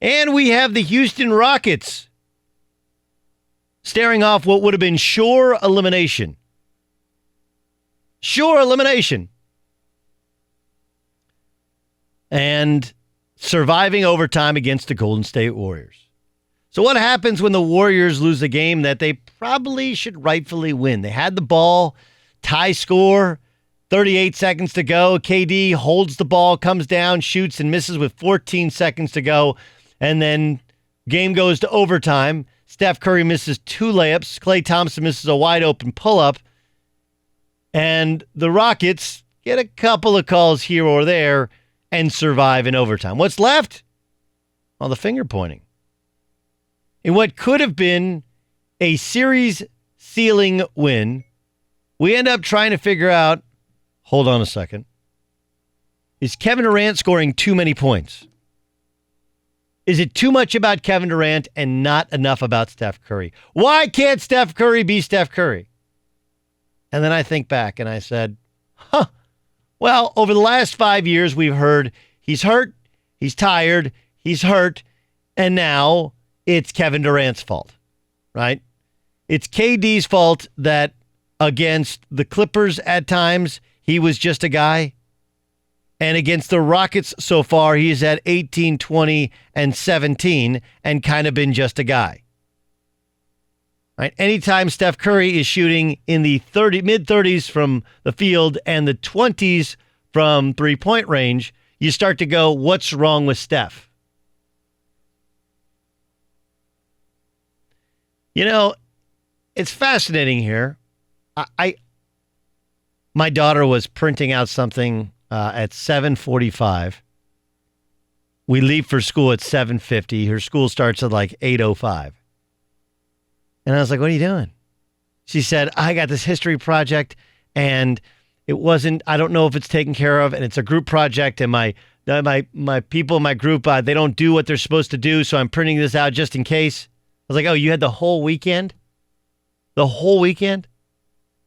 And we have the Houston Rockets staring off what would have been sure elimination. Sure elimination. And surviving overtime against the Golden State Warriors. So what happens when the Warriors lose a game that they probably should rightfully win? They had the ball, tie score, 38 seconds to go. KD holds the ball, comes down, shoots, and misses with 14 seconds to go. And then game goes to overtime. Steph Curry misses 2 layups. Klay Thompson misses a wide-open pull-up. And the Rockets get a couple of calls here or there and survive in overtime. What's left? Well, the finger pointing. In what could have been a series-sealing win, we end up trying to figure out, hold on a second, is Kevin Durant scoring too many points? Is it too much about Kevin Durant and not enough about Steph Curry? Why can't Steph Curry be Steph Curry? And then I think back and I said, well, over the last 5 years, we've heard he's hurt, he's tired, he's hurt, and now it's Kevin Durant's fault, right? It's KD's fault that against the Clippers at times, he was just a guy. And against the Rockets so far, he's at 18, 20, and 17 and kind of been just a guy. Right? Anytime Steph Curry is shooting in the mid-30s from the field and the 20s from three-point range, you start to go, what's wrong with Steph? You know, it's fascinating here. My daughter was printing out something at 7:45. We leave for school at 7:50. Her school starts at like 8:05. And I was like, what are you doing? She said, I got this history project and it wasn't, I don't know if it's taken care of, and it's a group project, and my people in my group, they don't do what they're supposed to do, so I'm printing this out just in case. I was like, oh, you had the whole weekend? The whole weekend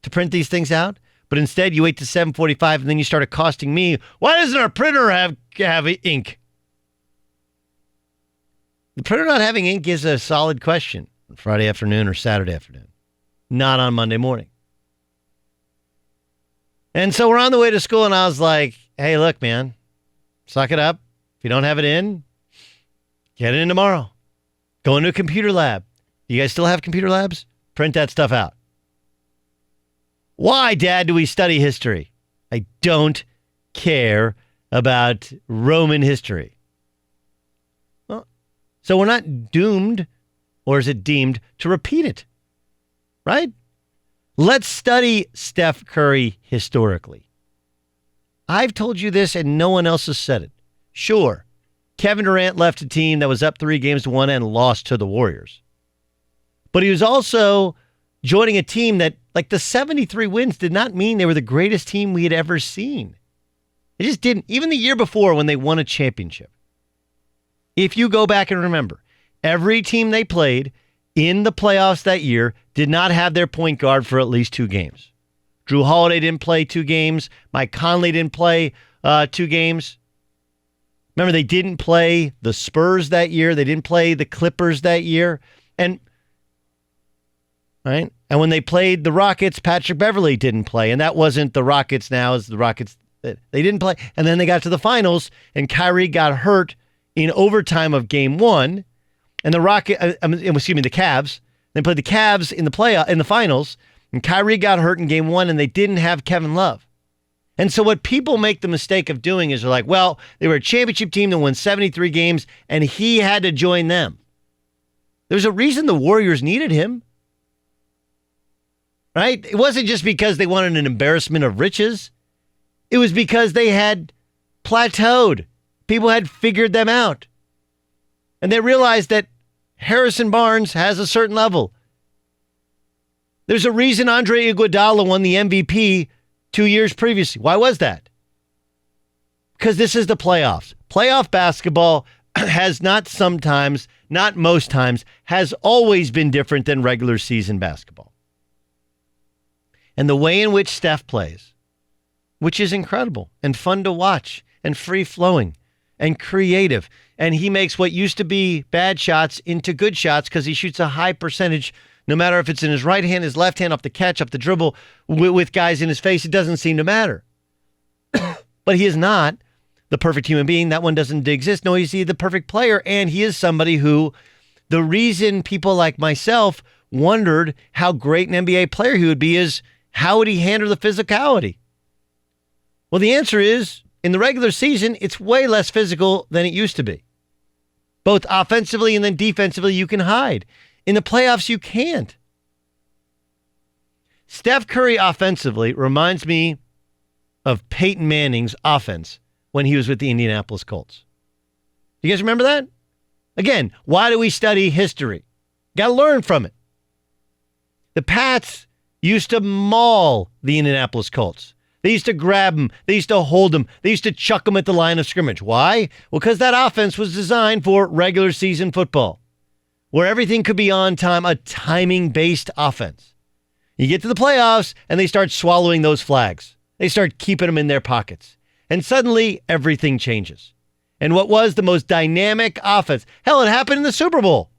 to print these things out? But instead, you wait to 7:45, and then you start accosting me. Why doesn't our printer have ink? The printer not having ink is a solid question. Friday afternoon or Saturday afternoon, not on Monday morning. And so we're on the way to school, and I was like, hey, look, man, suck it up. If you don't have it in, get it in tomorrow. Go into a computer lab. You guys still have computer labs? Print that stuff out. Why, Dad, do we study history? I don't care about Roman history. Well, so we're not doomed, or is it deemed, to repeat it, right? Let's study Steph Curry historically. I've told you this and no one else has said it. Sure, Kevin Durant left a team that was up 3-1 and lost to the Warriors. But he was also joining a team that, like, the 73 wins did not mean they were the greatest team we had ever seen. It just didn't. Even the year before when they won a championship. If you go back and remember, every team they played in the playoffs that year did not have their point guard for at least 2 games. Drew Holiday didn't play 2 games. Mike Conley didn't play 2 games. Remember, they didn't play the Spurs that year. They didn't play the Clippers that year. And when they played the Rockets, Patrick Beverley didn't play. And that wasn't the Rockets now. It's the Rockets. They didn't play. And then they got to the finals, and Kyrie got hurt in overtime of game 1. And the Cavs. They played the Cavs in the finals, and Kyrie got hurt in game 1, and they didn't have Kevin Love. And so what people make the mistake of doing is they're like, well, they were a championship team that won 73 games, and he had to join them. There's a reason the Warriors needed him, right? It wasn't just because they wanted an embarrassment of riches. It was because they had plateaued. People had figured them out. And they realized that Harrison Barnes has a certain level. There's a reason Andre Iguodala won the MVP 2 years previously. Why was that? Because this is the playoffs. Playoff basketball has not sometimes, not most times, has always been different than regular season basketball. And the way in which Steph plays, which is incredible and fun to watch and free-flowing and creative and he makes what used to be bad shots into good shots because he shoots a high percentage, no matter if it's in his right hand, his left hand, off the catch, off the dribble, with guys in his face. It doesn't seem to matter. But he is not the perfect human being. That one doesn't exist. No, he's the perfect player, and he is somebody who, the reason people like myself wondered how great an NBA player he would be is how would he handle the physicality? Well, the answer is, in the regular season, it's way less physical than it used to be. Both offensively and then defensively, you can hide. In the playoffs, you can't. Steph Curry offensively reminds me of Peyton Manning's offense when he was with the Indianapolis Colts. You guys remember that? Again, why do we study history? Got to learn from it. The Pats used to maul the Indianapolis Colts. They used to grab them. They used to hold them. They used to chuck them at the line of scrimmage. Why? Well, because that offense was designed for regular season football, where everything could be on time, a timing-based offense. You get to the playoffs, and they start swallowing those flags. They start keeping them in their pockets. And suddenly, everything changes. And what was the most dynamic offense? Hell, it happened in the Super Bowl.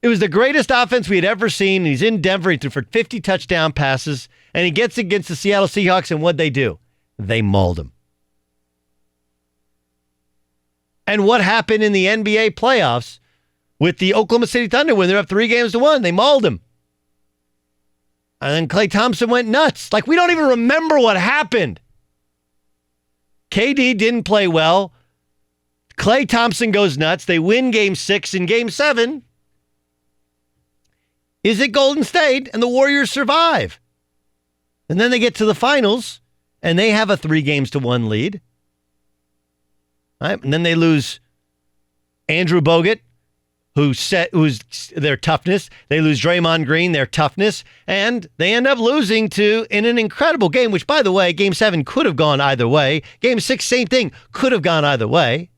It was the greatest offense we had ever seen. He's in Denver. He threw for 50 touchdown passes. And he gets against the Seattle Seahawks, and what'd they do? They mauled him. And what happened in the NBA playoffs with the Oklahoma City Thunder when they're up 3-1? They mauled him. And then Klay Thompson went nuts. Like, we don't even remember what happened. KD didn't play well. Klay Thompson goes nuts. They win Game 6 and Game 7. Is it Golden State? And the Warriors survive. And then they get to the finals, and they have a 3-1 lead. Right? And then they lose Andrew Bogut, who's their toughness. They lose Draymond Green, their toughness. And they end up losing in an incredible game, which, by the way, Game 7 could have gone either way. Game 6, same thing, could have gone either way.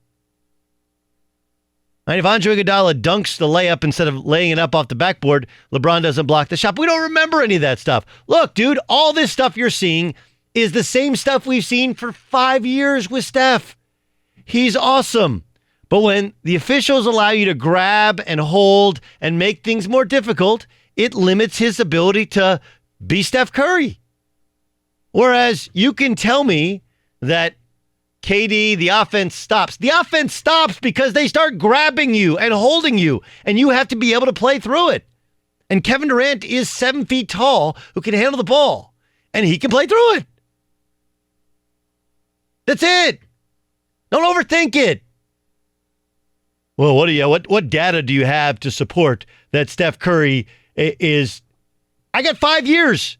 Right, if Andre Iguodala dunks the layup instead of laying it up off the backboard, LeBron doesn't block the shot. We don't remember any of that stuff. Look, dude, all this stuff you're seeing is the same stuff we've seen for 5 years with Steph. He's awesome. But when the officials allow you to grab and hold and make things more difficult, it limits his ability to be Steph Curry. Whereas you can tell me that KD, the offense stops. The offense stops because they start grabbing you and holding you, and you have to be able to play through it. And Kevin Durant is 7 feet tall who can handle the ball, and he can play through it. That's it. Don't overthink it. Well, what data do you have to support that Steph Curry is? I got 5 years.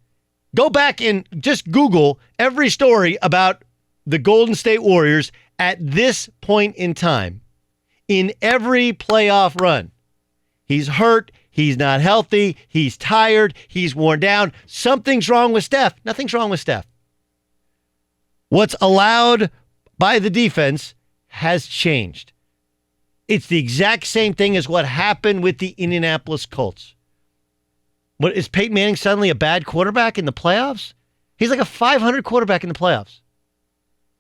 Go back and just Google every story about the Golden State Warriors at this point in time, in every playoff run. He's hurt. He's not healthy. He's tired. He's worn down. Something's wrong with Steph. Nothing's wrong with Steph. What's allowed by the defense has changed. It's the exact same thing as what happened with the Indianapolis Colts. What, is Peyton Manning suddenly a bad quarterback in the playoffs? He's like a 500 quarterback in the playoffs.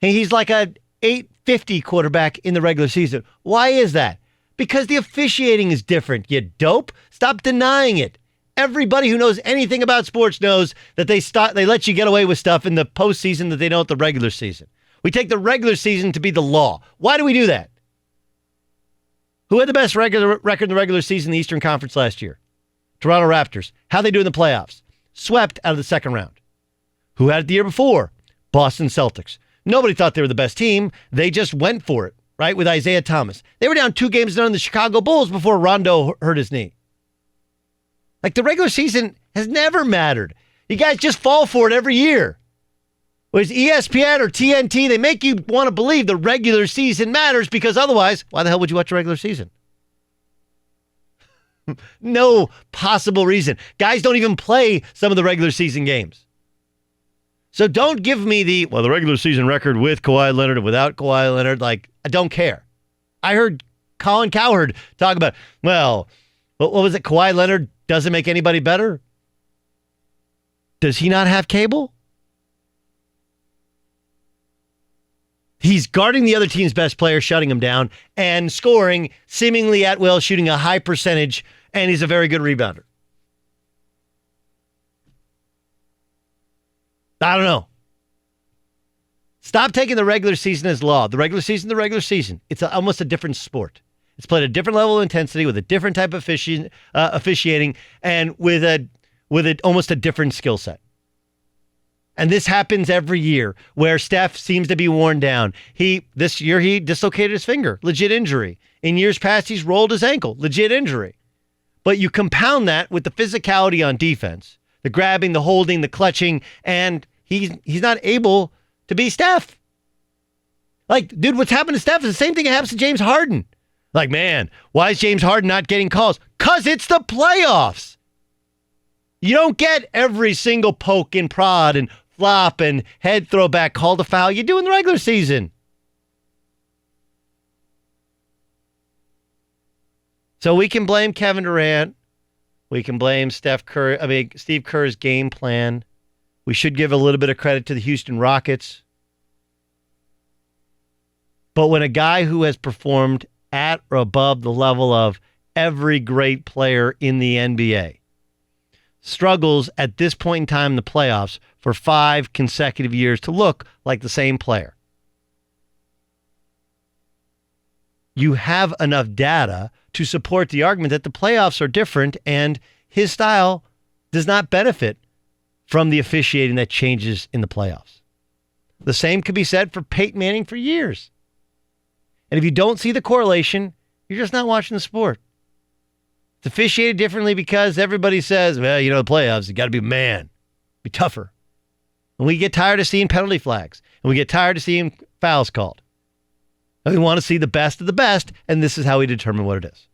And he's like a 850 quarterback in the regular season. Why is that? Because the officiating is different, you dope. Stop denying it. Everybody who knows anything about sports knows that they let you get away with stuff in the postseason that they don't the regular season. We take the regular season to be the law. Why do we do that? Who had the best record in the regular season in the Eastern Conference last year? Toronto Raptors. How'd they do in the playoffs? Swept out of the second round. Who had it the year before? Boston Celtics. Nobody thought they were the best team. They just went for it, right, with Isaiah Thomas. They were down 2-0 on the Chicago Bulls before Rondo hurt his knee. Like, the regular season has never mattered. You guys just fall for it every year. Whereas ESPN or TNT, they make you want to believe the regular season matters because otherwise, why the hell would you watch the regular season? No possible reason. Guys don't even play some of the regular season games. So don't give me the regular season record with Kawhi Leonard and without Kawhi Leonard. Like, I don't care. I heard Colin Cowherd talk about, what was it? Kawhi Leonard doesn't make anybody better? Does he not have cable? He's guarding the other team's best player, shutting him down, and scoring seemingly at will, shooting a high percentage, and he's a very good rebounder. I don't know. Stop taking the regular season as law. The regular season. It's almost a different sport. It's played at a different level of intensity with a different type of officiating and with almost a different skill set. And this happens every year where Steph seems to be worn down. This year he dislocated his finger, legit injury. In years past, he's rolled his ankle, legit injury. But you compound that with the physicality on defense, the grabbing, the holding, the clutching, and he's not able to be Steph. Like, dude, what's happened to Steph is the same thing that happens to James Harden. Like, man, why is James Harden not getting calls? 'Cause it's the playoffs. You don't get every single poke and prod and flop and head throwback called a foul you do in the regular season. So we can blame Kevin Durant. We can blame Steve Kerr's game plan. We should give a little bit of credit to the Houston Rockets. But when a guy who has performed at or above the level of every great player in the NBA struggles at this point in time in the playoffs for 5 consecutive years to look like the same player, you have enough data to support the argument that the playoffs are different and his style does not benefit from the officiating that changes in the playoffs. The same could be said for Peyton Manning for years. And if you don't see the correlation, you're just not watching the sport. It's officiated differently because everybody says, well, the playoffs, you got to be a man, be tougher. And we get tired of seeing penalty flags, and we get tired of seeing fouls called. And we want to see the best of the best, and this is how we determine what it is.